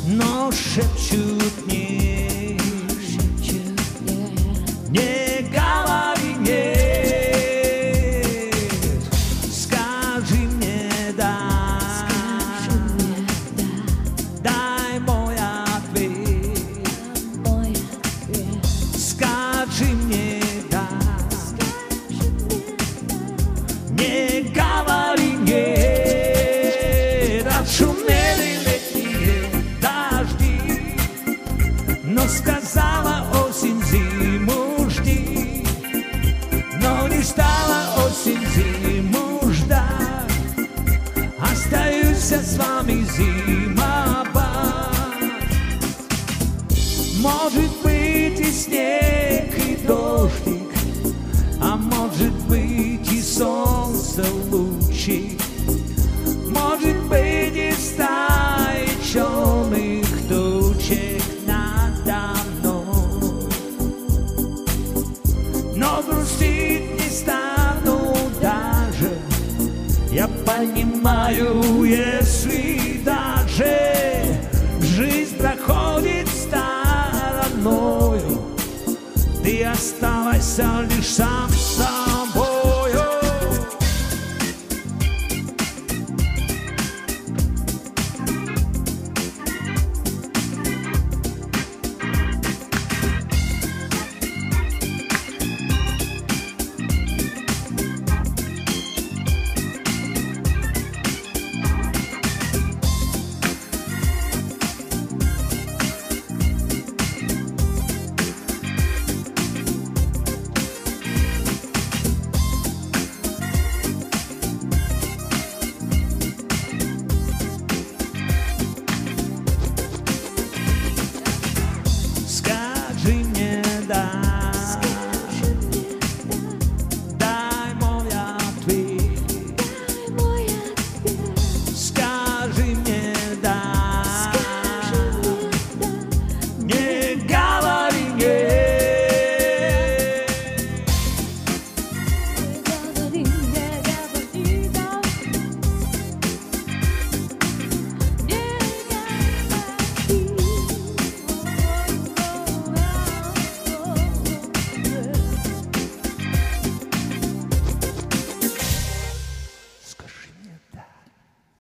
но шепчут мне, не говори нет, скажи мне да, дай мой ответ, скажи мне да, не говори нет, отшумели летние дожди, но сказала осень зиму жди, но не стала осень зиму ждать, остаюсь с вами зимовать. Может быть и снег, и дождик, а может быть и солнце лучи, может быть и стаи черных тучек надо мной, но грустить не стану даже, я понимаю, если даже жизнь проходит стороною, ты оставайся лишь сам собой.